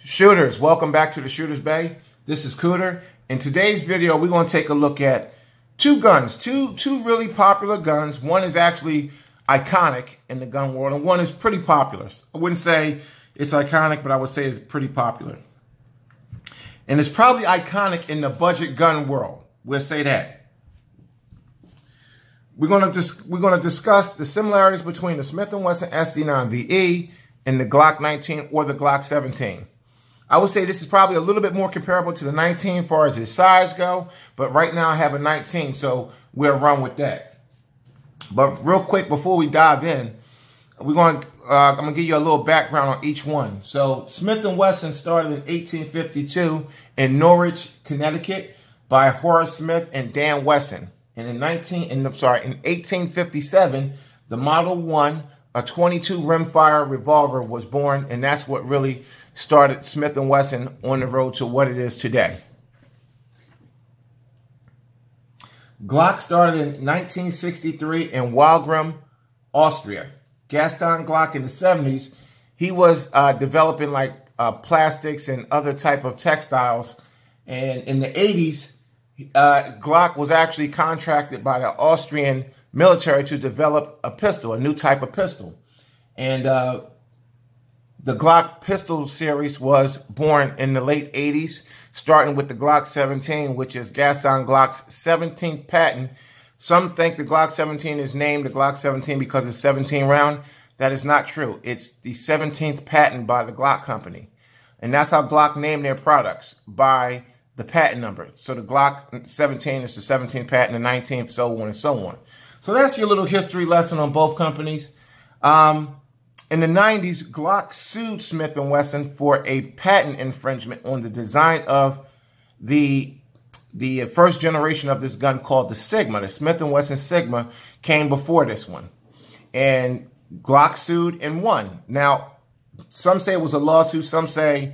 Shooters, welcome back to the Shooters Bay. This is Cooter. In today's video, we're going to take a look at two guns, two really popular guns. One is actually iconic in the gun world, and one is pretty popular. I wouldn't say it's iconic, but I would say it's pretty popular. And it's probably iconic in the budget gun world. We'll say that. We're going to discuss the similarities between the Smith & Wesson SD9VE and the Glock 19 or the Glock 17. I would say this is probably a little bit more comparable to the 19 as far as its size go, but right now I have a 19, so we'll run with that. But real quick, before we dive in, I'm going to give you a little background on each one. So Smith & Wesson started in 1852 in Norwich, Connecticut by Horace Smith and Dan Wesson. And in 1857, the Model 1, a 22 rimfire revolver, was born, and that's what really started Smith & Wesson on the road to what it is today. Glock started in 1963 in Wagram, Austria. Gaston Glock in the 70s, he was developing like plastics and other type of textiles. And in the 80s, Glock was actually contracted by the Austrian military to develop a pistol, a new type of pistol. And the Glock pistol series was born in the late 80s, starting with the Glock 17, which is Gaston Glock's 17th patent. Some think the Glock 17 is named the Glock 17 because it's 17 round. That is not true. It's the 17th patent by the Glock company. And that's how Glock named their products, by the patent number. So the Glock 17 is the 17th patent, the 19th, so on and so on. So that's your little history lesson on both companies. In the 90s, Glock sued Smith & Wesson for a patent infringement on the design of the first generation of this gun called the Sigma. The Smith & Wesson Sigma came before this one. And Glock sued and won. Now, some say it was a lawsuit. Some say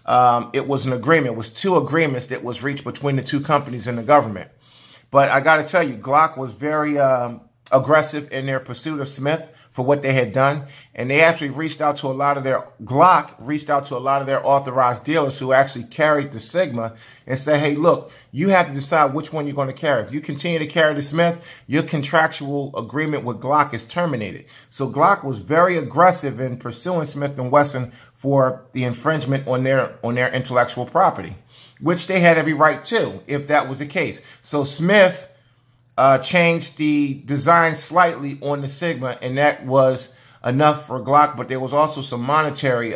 it was an agreement. It was two agreements that was reached between the two companies and the government. But I got to tell you, Glock was very aggressive in their pursuit of Smith for what they had done. And they actually reached out to a lot of their, Glock reached out to a lot of their authorized dealers who actually carried the Sigma and said, hey, look, you have to decide which one you're going to carry. If you continue to carry the Smith, your contractual agreement with Glock is terminated. So Glock was very aggressive in pursuing Smith & Wesson for the infringement on their intellectual property, which they had every right to, if that was the case. So Smith changed the design slightly on the Sigma, and that was enough for Glock, but there was also some monetary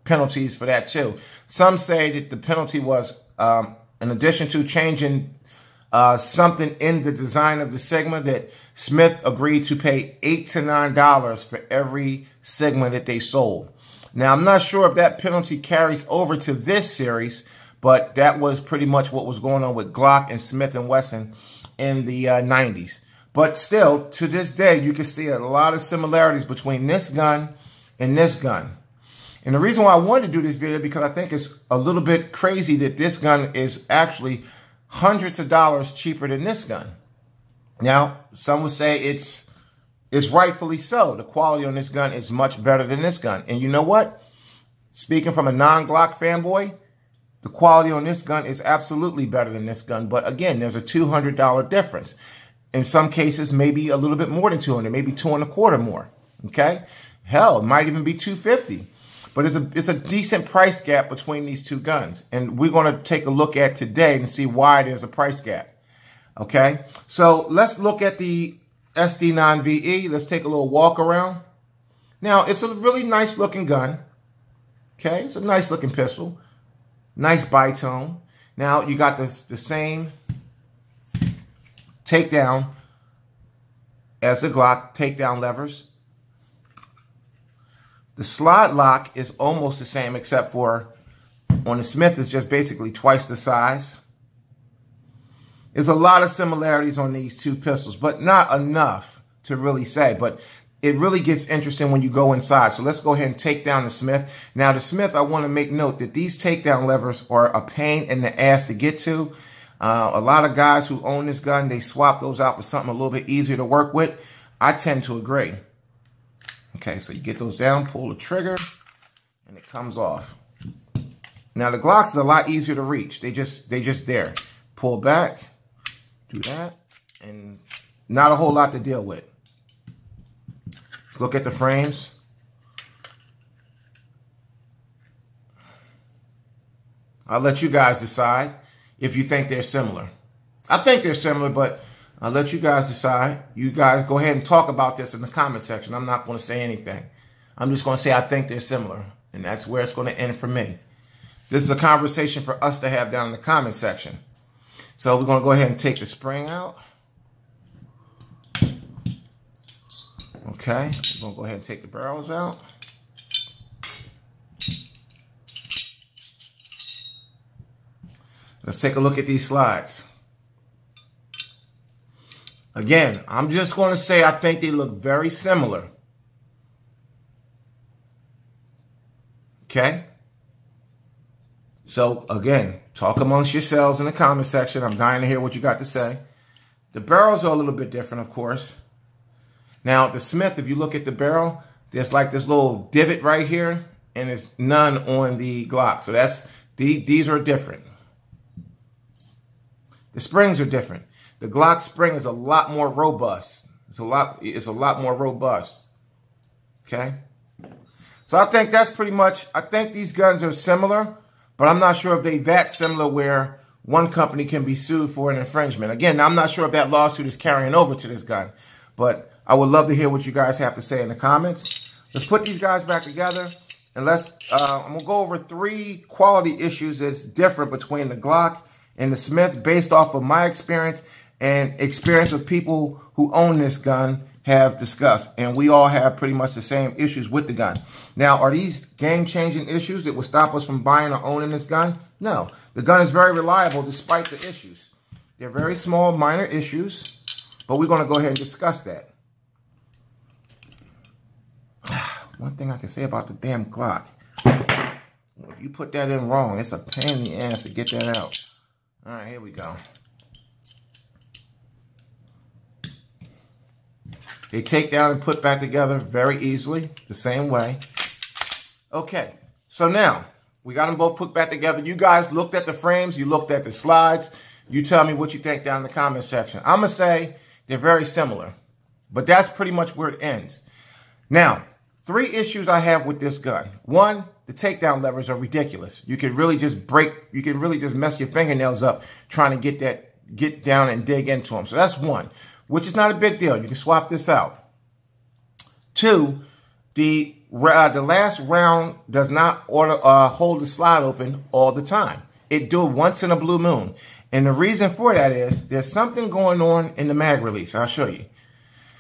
penalties for that too. Some say that the penalty was, in addition to changing something in the design of the Sigma, that Smith agreed to pay $8 to $9 for every Sigma that they sold. Now, I'm not sure if that penalty carries over to this series, but that was pretty much what was going on with Glock and Smith & Wesson in the 90s. But still, to this day, you can see a lot of similarities between this gun and this gun. And the reason why I wanted to do this video, because I think it's a little bit crazy that this gun is actually hundreds of dollars cheaper than this gun. Now, some would say it's rightfully so. The quality on this gun is much better than this gun. And you know what? Speaking from a non-Glock fanboy, the quality on this gun is absolutely better than this gun. But again, there's a $200 difference. In some cases, maybe a little bit more than 200, maybe $225 more. Okay? Hell, it might even be $250. But it's a decent price gap between these two guns. And we're going to take a look at today and see why there's a price gap. Okay? So let's look at the SD9VE. Let's take a little walk around. Now, it's a really nice looking gun. Okay? It's a nice looking pistol. Nice bitone. Now, you got the same takedown as the Glock takedown levers. The slide lock is almost the same, except for on the Smith, it's just basically twice the size. There's a lot of similarities on these two pistols, but not enough to really say. But it really gets interesting when you go inside. So let's go ahead and take down the Smith. Now, the Smith, I want to make note that these takedown levers are a pain in the ass to get to. A lot of guys who own this gun, they swap those out for something a little bit easier to work with. I tend to agree. Okay, so you get those down, pull the trigger, and and it comes off. Now the Glocks is a lot easier to reach. They just there. Pull back, do that, and not a whole lot to deal with. Look at the frames. I'll let you guys decide if you think they're similar. I think they're similar, but I'll let you guys decide. You guys go ahead and talk about this in the comment section. I'm not going to say anything. I'm just going to say I think they're similar, and that's where it's going to end for me. This is a conversation for us to have down in the comment section. So we're going to go ahead and take the spring out. Okay, we're going to go ahead and take the barrels out. Let's take a look at these slides. Again, I'm just going to say I think they look very similar. Okay? So, again, talk amongst yourselves in the comment section. I'm dying to hear what you got to say. The barrels are a little bit different, of course. Now, the Smith, if you look at the barrel, there's like this little divot right here, and there's none on the Glock. So these are different. The springs are different. The Glock spring is a lot more robust. It's a lot more robust. Okay? So I think that's pretty much, I think these guns are similar, but I'm not sure if they that similar where one company can be sued for an infringement. Again, I'm not sure if that lawsuit is carrying over to this gun, but I would love to hear what you guys have to say in the comments. Let's put these guys back together, and I'm going to go over 3 quality issues that's different between the Glock and the Smith based off of my experience and experience of people who own this gun have discussed. And we all have pretty much the same issues with the gun. Now, are these game-changing issues that will stop us from buying or owning this gun? No. The gun is very reliable despite the issues. They're very small, minor issues, but we're going to go ahead and discuss that. One thing I can say about the damn Glock, if you put that in wrong, it's a pain in the ass to get that out. All right, here we go. They take down and put back together very easily, the same way. Okay, so now we got them both put back together. You guys looked at the frames, you looked at the slides. You tell me what you think down in the comment section. I'm going to say they're very similar, but that's pretty much where it ends. Now, 3 issues I have with this gun. 1, the takedown levers are ridiculous. You can really just mess your fingernails up trying to get down and dig into them. So that's 1, which is not a big deal. You can swap this out. 2, the last round does not hold the slide open all the time. It do it once in a blue moon. And the reason for that is there's something going on in the mag release. I'll show you.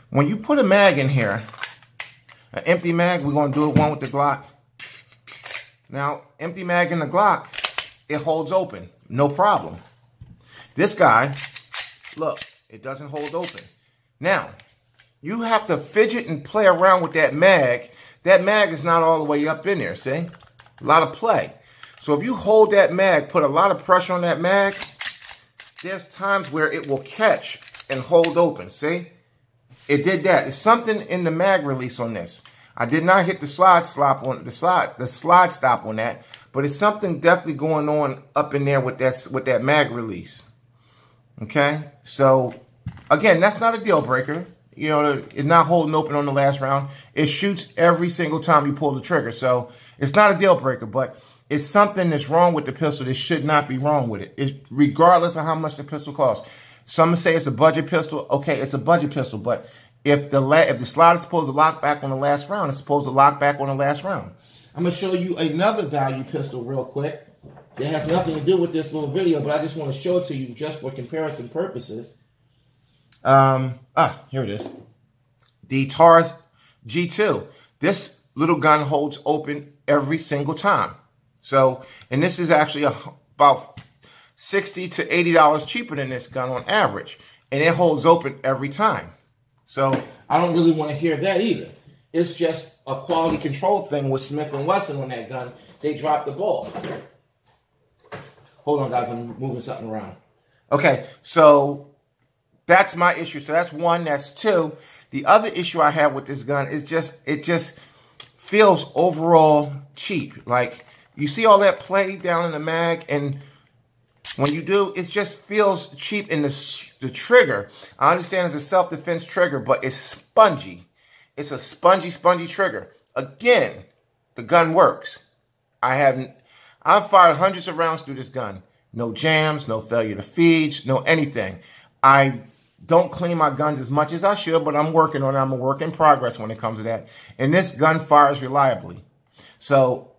When you put a mag in here, an empty mag, we're going to do one with the Glock. Now, empty mag in the Glock, it holds open. No problem. This guy, look, it doesn't hold open. Now, you have to fidget and play around with that mag. That mag is not all the way up in there, see? A lot of play. So if you hold that mag, put a lot of pressure on that mag, there's times where it will catch and hold open, see? It did that. It's something in the mag release on this. I did not hit the slide stop on that, but it's something definitely going on up in there with that mag release. Okay? So again, that's not a deal breaker. You know, it's not holding open on the last round. It shoots every single time you pull the trigger. So it's not a deal breaker, but it's something that's wrong with the pistol that should not be wrong with it. It's regardless of how much the pistol costs. Some say it's a budget pistol. Okay, it's a budget pistol, but if the slide is supposed to lock back on the last round, it's supposed to lock back on the last round. I'm going to show you another value pistol real quick. It has nothing to do with this little video, but I just want to show it to you just for comparison purposes. Here it is. The Taurus G2. This little gun holds open every single time. So, and this is actually about $60 to $80 cheaper than this gun on average. And it holds open every time. So I don't really want to hear that either. It's just a quality control thing with Smith & Wesson on that gun. They dropped the ball. Hold on, guys. I'm moving something around. Okay, so that's my issue. So that's 1. That's 2. The other issue I have with this gun is it just feels overall cheap. Like, you see all that play down in the mag, and when you do, it just feels cheap in the trigger. I understand it's a self-defense trigger, but it's spongy. It's a spongy trigger. Again, the gun works. I've fired hundreds of rounds through this gun. No jams, no failure to feeds, no anything. I don't clean my guns as much as I should, but I'm working on it. I'm a work in progress when it comes to that. And this gun fires reliably. So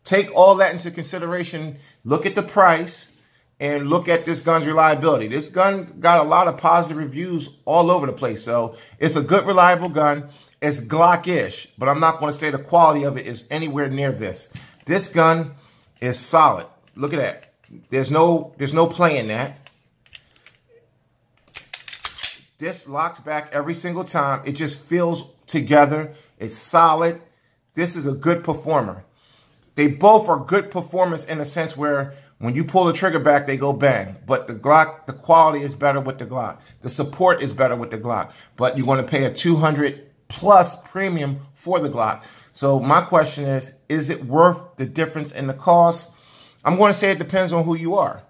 take all that into consideration. Look at the price and look at this gun's reliability. This gun got a lot of positive reviews all over the place. So it's a good, reliable gun. It's Glock-ish, but I'm not going to say the quality of it is anywhere near this. This gun is solid. Look at that. There's no play in that. This locks back every single time. It just feels together. It's solid. This is a good performer. They both are good performance in a sense where when you pull the trigger back, they go bang. But the Glock, the quality is better with the Glock. The support is better with the Glock. But you're going to pay a $200+ premium for the Glock. So my question is it worth the difference in the cost? I'm going to say it depends on who you are.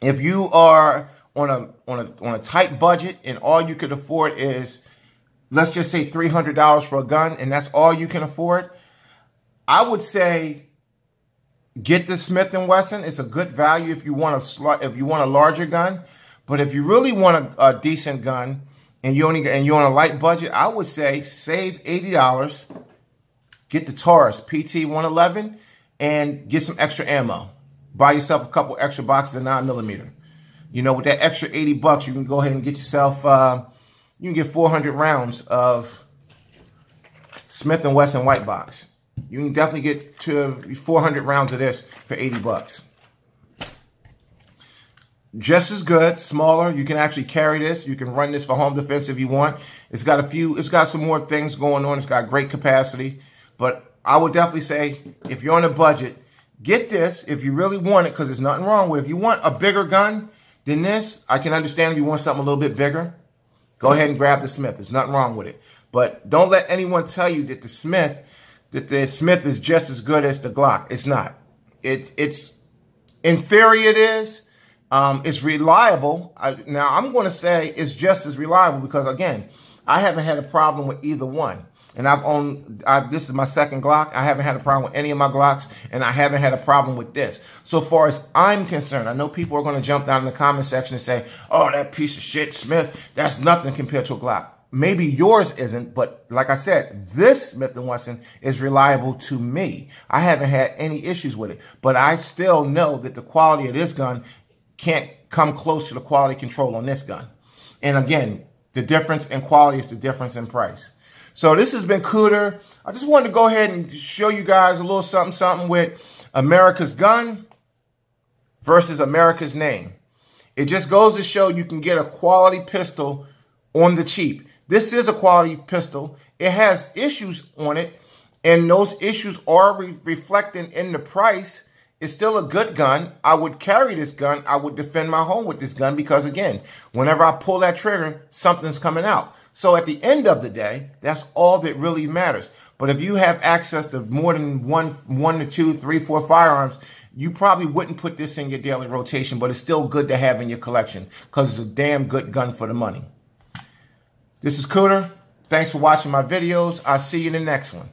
If you are on a tight budget and all you could afford is, let's just say $300 for a gun, and that's all you can afford, I would say get the Smith & Wesson. It's a good value if you want a larger gun. But if you really want a decent gun and you're on a light budget, I would say save $80. Get the Taurus PT-111 and get some extra ammo. Buy yourself a couple extra boxes of 9mm. You know, with that extra $80, you can go ahead and get yourself, you can get 400 rounds of Smith & Wesson white box. You can definitely get to 400 rounds of this for $80. Just as good, smaller. You can actually carry this. You can run this for home defense if you want. It's got some more things going on. It's got great capacity. But I would definitely say if you're on a budget, get this if you really want it, because there's nothing wrong with it. If you want a bigger gun than this, I can understand if you want something a little bit bigger. Go ahead and grab the Smith. There's nothing wrong with it. But don't let anyone tell you that the Smith is just as good as the Glock. It's not. It's in theory it is. It's reliable. Now I'm going to say it's just as reliable because again, I haven't had a problem with either one. And this is my second Glock. I haven't had a problem with any of my Glocks, and I haven't had a problem with this. So far as I'm concerned, I know people are going to jump down in the comment section and say, oh, that piece of shit, Smith, that's nothing compared to a Glock. Maybe yours isn't, but like I said, this Smith & Wesson is reliable to me. I haven't had any issues with it, but I still know that the quality of this gun can't come close to the quality control on this gun. And again, the difference in quality is the difference in price. So this has been Cooter. I just wanted to go ahead and show you guys a little something with America's gun versus America's name. It just goes to show you can get a quality pistol on the cheap. This is a quality pistol. It has issues on it, and those issues are reflected in the price. It's still a good gun. I would carry this gun. I would defend my home with this gun because, again, whenever I pull that trigger, something's coming out. So at the end of the day, that's all that really matters. But if you have access to more than one to two, three, four firearms, you probably wouldn't put this in your daily rotation, but it's still good to have in your collection because it's a damn good gun for the money. This is Cooter. Thanks for watching my videos. I'll see you in the next one.